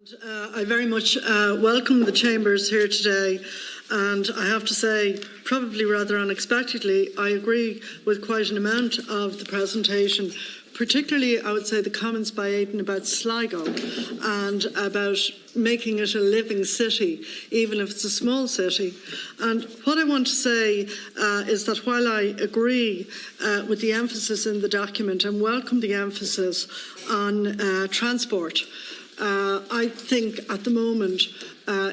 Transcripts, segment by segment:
I very much welcome the Chambers here today, and I have to say, probably rather unexpectedly, I agree with quite an amount of the presentation, particularly I would say the comments by Aidan about Sligo and about making it a living city, even if it's a small city. And what I want to say is that while I agree with the emphasis in the document and welcome the emphasis on transport, I think at the moment,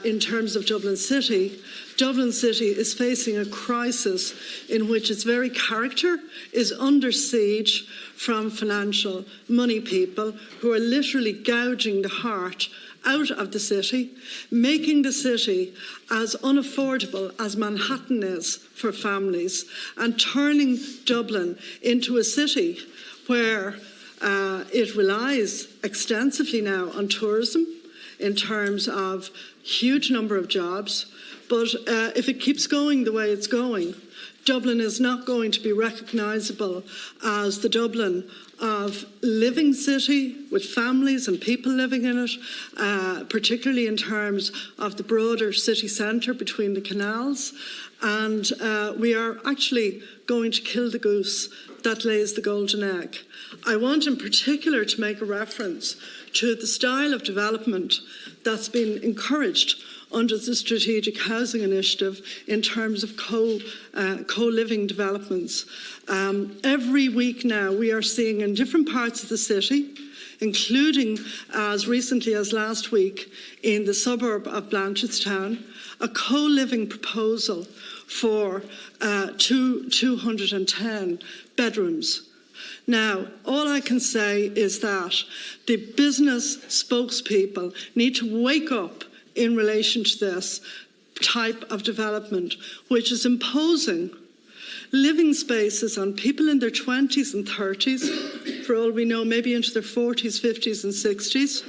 in terms of Dublin City is facing a crisis in which its very character is under siege from financial money people who are literally gouging the heart out of the city, making the city as unaffordable as Manhattan is for families, and turning Dublin into a city where it relies extensively now on tourism in terms of huge number of jobs. But if it keeps going the way it's going, Dublin is not going to be recognisable as the Dublin of living city with families and people living in it, particularly in terms of the broader city centre between the canals. And we are actually going to kill the goose that lays the golden egg. I want in particular to make a reference to the style of development that's been encouraged under the Strategic Housing Initiative in terms of co-living developments. Every week now we are seeing in different parts of the city, including as recently as last week in the suburb of Blanchardstown, a co-living proposal for 210 bedrooms. Now, all I can say is that the business spokespeople need to wake up in relation to this type of development, which is imposing living spaces on people in their 20s and 30s, for all we know, maybe into their 40s, 50s and 60s,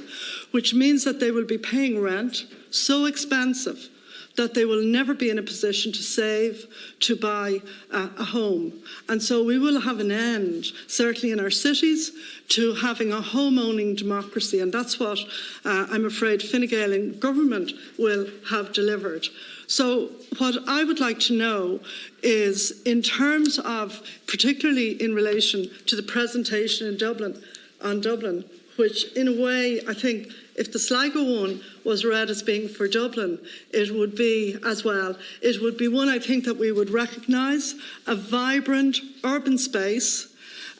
which means that they will be paying rent so expensive that they will never be in a position to save, to buy a home. And so we will have an end, certainly in our cities, to having a home-owning democracy. And that's what I'm afraid Fine Gael and government will have delivered. So what I would like to know is, in terms of, particularly in relation to the presentation in Dublin, on Dublin, which in a way, I think, if the Sligo one was read as being for Dublin, it would be as well. It would be one, I think, that we would recognise a vibrant urban space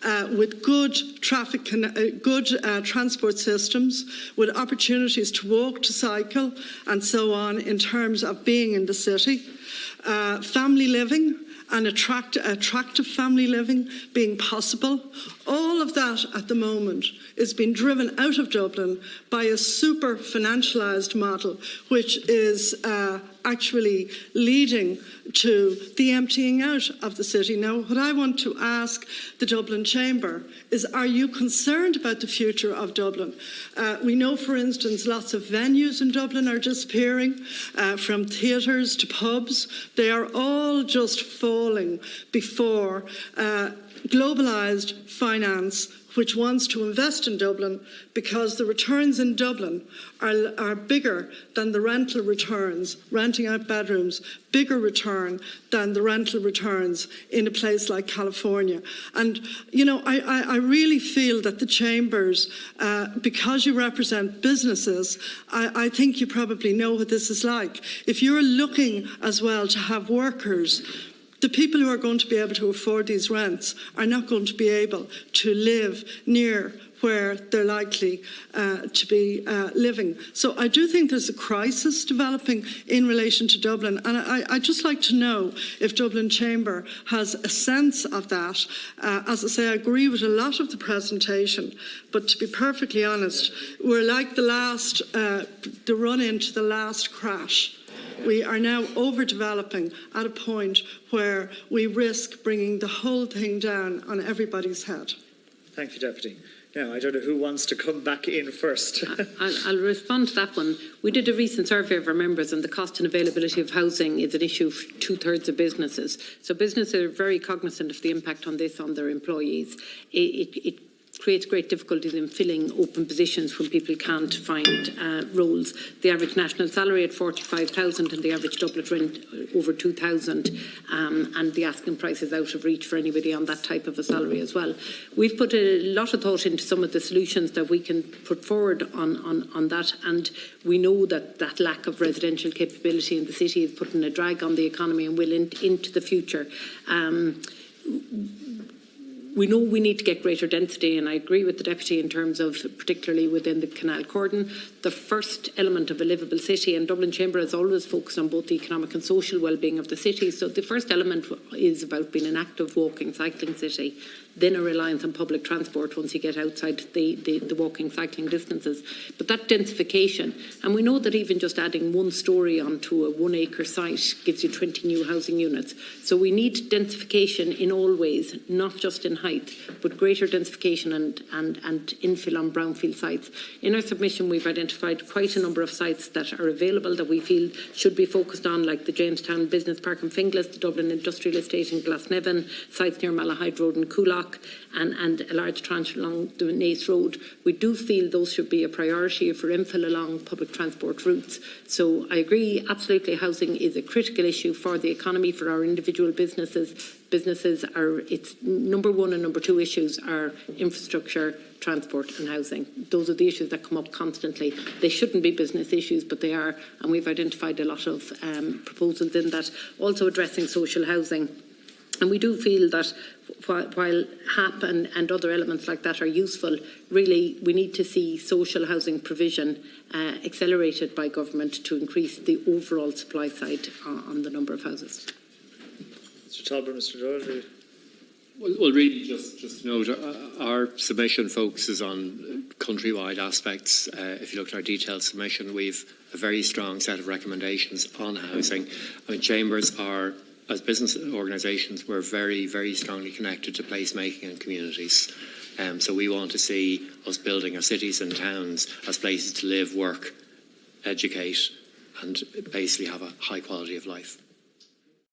with good transport systems, with opportunities to walk, to cycle, and so on in terms of being in the city. Family living and attractive family living being possible. All of that at the moment is being driven out of Dublin by a super financialised model, which is actually leading to the emptying out of the city. Now, what I want to ask the Dublin Chamber is, are you concerned about the future of Dublin? We know, for instance, lots of venues in Dublin are disappearing, from theatres to pubs. They are all just falling before globalised finance, which wants to invest in Dublin because the returns in Dublin are bigger than the rental returns, renting out bedrooms, bigger return than the rental returns in a place like California. And, you know, I really feel that the Chambers, because you represent businesses, I think you probably know what this is like. If you're looking as well to have workers, the people who are going to be able to afford these rents are not going to be able to live near where they're likely to be living. So I do think there's a crisis developing in relation to Dublin, and I'd just like to know if Dublin Chamber has a sense of that. As I say, I agree with a lot of the presentation, but to be perfectly honest, we're like the run into the last crash. We are now overdeveloping at a point where we risk bringing the whole thing down on everybody's head. Thank you, Deputy. Now, I don't know who wants to come back in first. I'll respond to that one. We did a recent survey of our members, and the cost and availability of housing is an issue for 2/3 of businesses. So businesses are very cognisant of the impact on this on their employees. It creates great difficulties in filling open positions when people can't find roles. The average national salary at 45,000 and the average Dublin rent over 2,000, and the asking price is out of reach for anybody on that type of a salary as well. We've put a lot of thought into some of the solutions that we can put forward on that, and we know that lack of residential capability in the city is putting a drag on the economy and will into the future. We know we need to get greater density, and I agree with the Deputy in terms of particularly within the Canal Cordon. The first element of a livable city, and Dublin Chamber has always focused on both the economic and social well-being of the city. So the first element is about being an active walking, cycling city, then a reliance on public transport once you get outside the walking, cycling distances. But that densification, and we know that even just adding one storey onto a 1 acre site gives you 20 new housing units. So we need densification in all ways, not just in height, but greater densification and infill on brownfield sites. In our submission, we've identified quite a number of sites that are available that we feel should be focused on, like the Jamestown Business Park in Finglas, the Dublin Industrial Estate in Glasnevin, sites near Malahide Road in Coolock, and a large tranche along the Naas Road. We do feel those should be a priority for infill along public transport routes. So I agree, absolutely, housing is a critical issue for the economy, for our individual businesses. Businesses are, its number one and number two issues are infrastructure, transport and housing. Those are the issues that come up constantly. They shouldn't be business issues, but they are, and we've identified a lot of proposals in that, also addressing social housing. And we do feel that while HAP and other elements like that are useful, really we need to see social housing provision accelerated by government to increase the overall supply side on the number of houses. Mr. Talbot, Mr. Doyle. Well, really, just to note, our submission focuses on countrywide aspects. If you look at our detailed submission, we've a very strong set of recommendations on housing. I mean, chambers are, as business organisations, we're very, very strongly connected to placemaking and communities. So we want to see us building our cities and towns as places to live, work, educate, and basically have a high quality of life.